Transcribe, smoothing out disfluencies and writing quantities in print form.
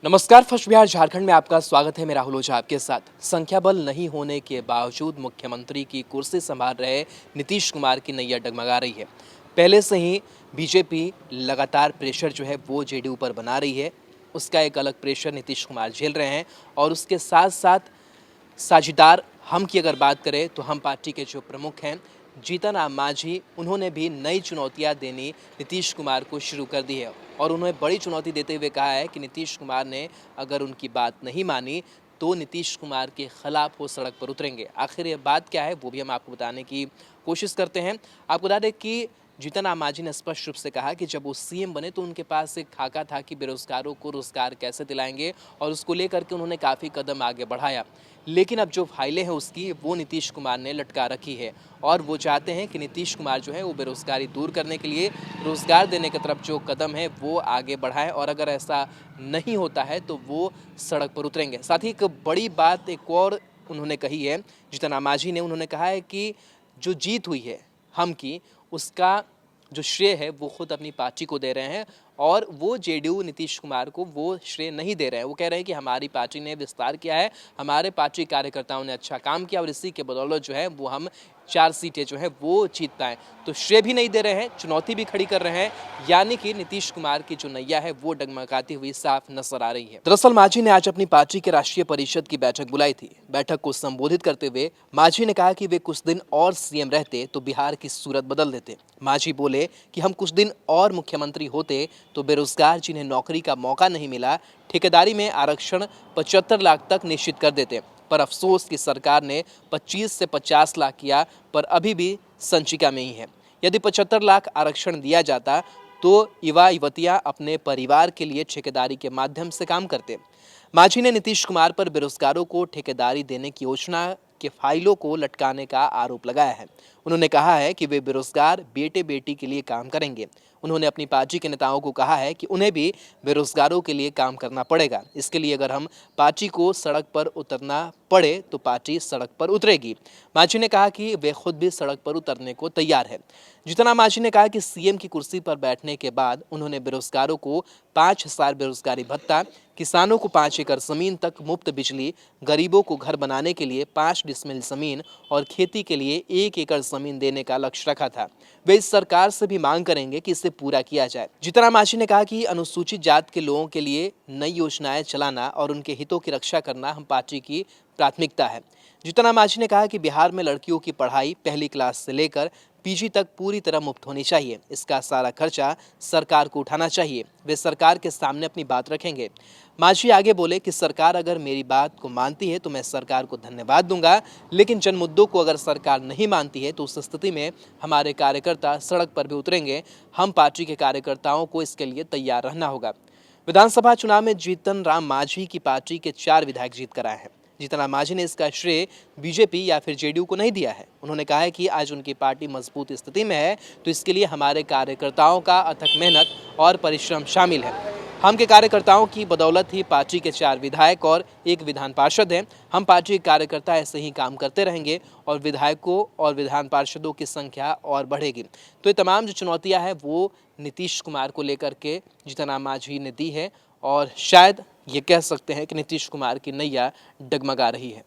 नमस्कार। फर्स्ट बिहार झारखंड में आपका स्वागत है। मैं राहुल ओझा आपके साथ। संख्या बल नहीं होने के बावजूद मुख्यमंत्री की कुर्सी संभाल रहे नीतीश कुमार की नैया डगमगा रही है। पहले से ही बीजेपी लगातार प्रेशर जो है वो जेडीयू पर बना रही है। उसका एक अलग प्रेशर नीतीश कुमार झेल रहे हैं और उसके साथ साथ साझीदार हम की अगर बात करें तो हम पार्टी के जो प्रमुख हैं जीतन राम मांझी, उन्होंने भी नई चुनौतियां देनी नीतीश कुमार को शुरू कर दी है और उन्हें बड़ी चुनौती देते हुए कहा है कि नीतीश कुमार ने अगर उनकी बात नहीं मानी तो नीतीश कुमार के खिलाफ वो सड़क पर उतरेंगे। आखिर ये बात क्या है वो भी हम आपको बताने की कोशिश करते हैं। आपको बता दें कि जीतन राम मांझी ने स्पष्ट रूप से कहा कि जब वो सीएम बने तो उनके पास एक खाका था कि बेरोजगारों को रोजगार कैसे दिलाएंगे और उसको लेकर के उन्होंने काफ़ी कदम आगे बढ़ाया। लेकिन अब जो फाइलें हैं उसकी वो नीतीश कुमार ने लटका रखी है और वो चाहते हैं कि नीतीश कुमार जो है वो बेरोजगारी दूर करने के लिए रोजगार देने की तरफ जो कदम है वो आगे बढ़ाएं और अगर ऐसा नहीं होता है तो वो सड़क पर उतरेंगे। साथ ही एक बड़ी बात एक और उन्होंने कही है जीतन राम मांझी ने। उन्होंने कहा है कि जो जीत हुई है हम की, उसका जो श्रेय है वो खुद अपनी पार्टी को दे रहे हैं और वो जेडीयू नीतीश कुमार को वो श्रेय नहीं दे रहे हैं। वो कह रहे हैं कि हमारी पार्टी ने विस्तार किया है, हमारे पार्टी कार्यकर्ताओं ने अच्छा काम किया और इसी के बदौलत जो है वो हम 4 सीटें जो है वो जीत पाए। तो श्रेय भी नहीं दे रहे हैं, चुनौती भी खड़ी कर रहे हैं, यानी कि नीतीश कुमार की जो नैया है वो डगमगाती हुई साफ नजर आ रही है। दरअसल मांझी ने आज अपनी पार्टी के राष्ट्रीय परिषद की बैठक बुलाई थी। बैठक को संबोधित करते हुए मांझी ने कहा कि वे कुछ दिन और सीएम रहते तो बिहार की सूरत बदल देते। मांझी बोले कि हम कुछ दिन और मुख्यमंत्री होते तो बेरोजगार जिन्हें नौकरी का मौका नहीं मिला, ठेकेदारी में आरक्षण 75 लाख तक निश्चित कर देते। पर अफसोस कि सरकार ने 25 से 50 लाख किया, पर अभी भी संचिका में ही है। यदि 75 लाख आरक्षण दिया जाता तो युवा युवतियां अपने परिवार के लिए ठेकेदारी के माध्यम से काम करते। मांझी ने नीतीश कुमार पर बेरोजगारों को ठेकेदारी देने की योजना के फाइलों को लटकाने का आरोप लगाया है। उन्होंने कहा है कि वे बेरोजगार बेटे बेटी के लिए काम करेंगे। उन्होंने अपनी पार्टी के नेताओं को कहा है कि उन्हें भी बेरोजगारों के लिए काम करना पड़ेगा। इसके लिए अगर हम पार्टी को सड़क पर उतरना पड़े तो पार्टी सड़क पर उतरेगी। मांझी ने कहा कि वे खुद भी सड़क पर उतरने को तैयार है। जीतन राम मांझी ने कहा कि सीएम की कुर्सी पर बैठने के बाद उन्होंने बेरोजगारों को 5,000 बेरोजगारी भत्ता, किसानों को 5 एकड़ जमीन तक मुफ्त बिजली, गरीबों को घर बनाने के लिए 5 डिसमिल जमीन और खेती के लिए 1 एकड़ जमीन देने का लक्ष्य रखा था। वे इस सरकार से भी मांग करेंगे कि इसे पूरा किया जाए। जीतन राम मांझी ने कहा कि अनुसूचित जात के लोगों के लिए नई योजनाएं चलाना और उनके हितों की रक्षा करना हम पार्टी की प्राथमिकता है। जीतन राम मांझी ने कहा कि बिहार में लड़कियों की पढ़ाई पहली क्लास से लेकर पीजी तक पूरी तरह मुफ्त होनी चाहिए। इसका सारा खर्चा सरकार को उठाना चाहिए। वे सरकार के सामने अपनी बात रखेंगे। मांझी आगे बोले कि सरकार अगर मेरी बात को मानती है तो मैं सरकार को धन्यवाद दूंगा, लेकिन जन मुद्दों को अगर सरकार नहीं मानती है तो उस स्थिति में हमारे कार्यकर्ता सड़क पर भी उतरेंगे। हम पार्टी के कार्यकर्ताओं को इसके लिए तैयार रहना होगा। विधानसभा चुनाव में जीतन राम मांझी की पार्टी के 4 विधायक जीत कर आए हैं। जीतन राम मांझी ने इसका श्रेय बीजेपी या फिर जेडीयू को नहीं दिया है। उन्होंने कहा है कि आज उनकी पार्टी मजबूत स्थिति में है तो इसके लिए हमारे कार्यकर्ताओं का अथक मेहनत और परिश्रम शामिल है। हम के कार्यकर्ताओं की बदौलत ही पार्टी के 4 विधायक और 1 विधान पार्षद हैं। हम पार्टी के कार्यकर्ता ऐसे ही काम करते रहेंगे और विधायकों और विधान पार्षदों की संख्या और बढ़ेगी। तो ये तमाम जो चुनौतियां हैं वो नीतीश कुमार को लेकर के जीतन राम मांझी ने दी है और शायद ये कह सकते हैं कि नीतीश कुमार की नैया डगमगा रही है।